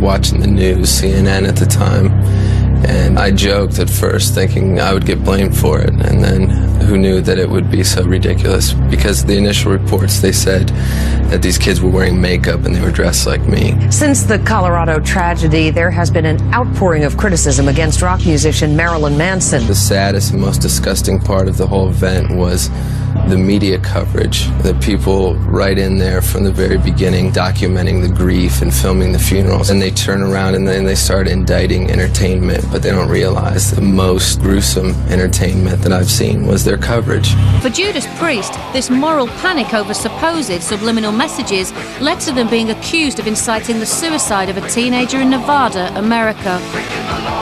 watching the news, CNN at the time, and I joked at first thinking I would get blamed for it, and then who knew that it would be so ridiculous, because the initial reports, they said that these kids were wearing makeup and they were dressed like me. Since the Colorado tragedy, there has been an outpouring of criticism against rock musician Marilyn Manson. The saddest and most disgusting part of the whole event was the media coverage, the people right in there from the very beginning documenting the grief and filming the funerals, and they turn around and then they start indicting entertainment, but they don't realize the most gruesome entertainment that I've seen was their coverage. For Judas Priest, this moral panic over supposed subliminal messages led to them being accused of inciting the suicide of a teenager in Nevada, America.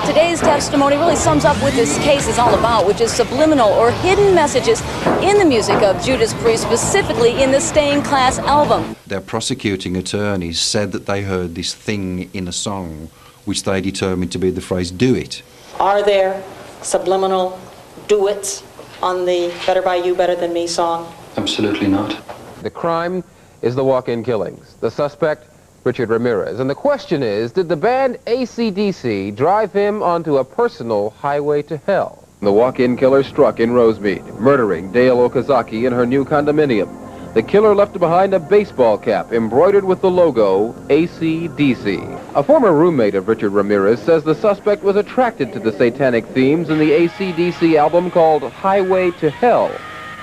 Today's testimony really sums up what this case is all about, which is subliminal or hidden messages in the music of Judas Priest, specifically in the Stained Class album. Their prosecuting attorneys said that they heard this thing in a song which they determined to be the phrase "do it." Are there subliminal do-its on the Better By You, Better Than Me song? Absolutely not. The crime is the walk-in killings. The suspect, Richard Ramirez. And the question is, did the band AC/DC drive him onto a personal highway to hell? The walk-in killer struck in Rosemead, murdering Dale Okazaki in her new condominium. The killer left behind a baseball cap embroidered with the logo AC/DC. A former roommate of Richard Ramirez says the suspect was attracted to the satanic themes in the AC/DC album called Highway to Hell.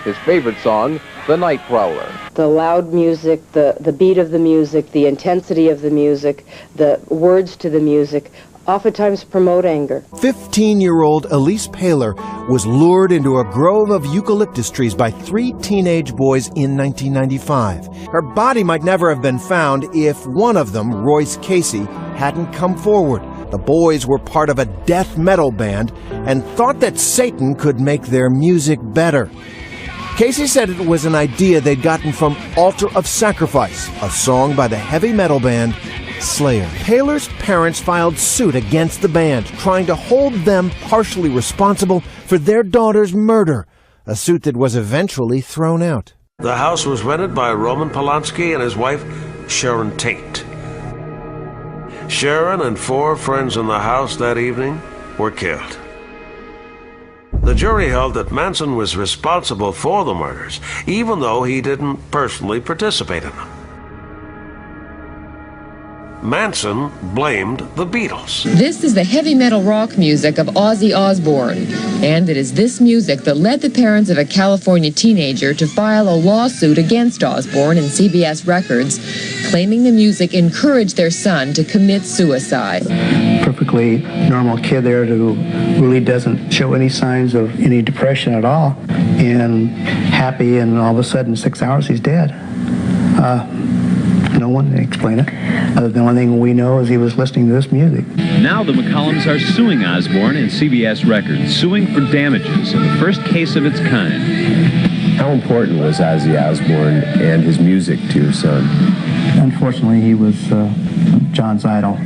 His favorite song, The Night Prowler. The loud music, the beat of the music, the intensity of the music, the words to the music, oftentimes promote anger. 15-year-old Elise Paler was lured into a grove of eucalyptus trees by 3 teenage boys in 1995. Her body might never have been found if one of them, Royce Casey, hadn't come forward. The boys were part of a death metal band and thought that Satan could make their music better. Casey said it was an idea they'd gotten from Altar of Sacrifice, a song by the heavy metal band Slayer. Paler's parents filed suit against the band, trying to hold them partially responsible for their daughter's murder, a suit that was eventually thrown out. The house was rented by Roman Polanski and his wife, Sharon Tate. Sharon and 4 friends in the house that evening were killed. The jury held that Manson was responsible for the murders, even though he didn't personally participate in them. Manson blamed the Beatles. This is the heavy metal rock music of Ozzy Osbourne, and it is this music that led the parents of a California teenager to file a lawsuit against Osbourne and CBS Records, claiming the music encouraged their son to commit suicide. Perfectly normal kid there who really doesn't show any signs of any depression at all, and happy, and all of a sudden 6 hours he's dead. No one can explain it. The only thing we know is he was listening to this music. Now the McCollums are suing Osbourne and CBS Records, suing for damages in the first case of its kind. How important was Ozzy Osbourne and his music to your son? Unfortunately, he was John's idol.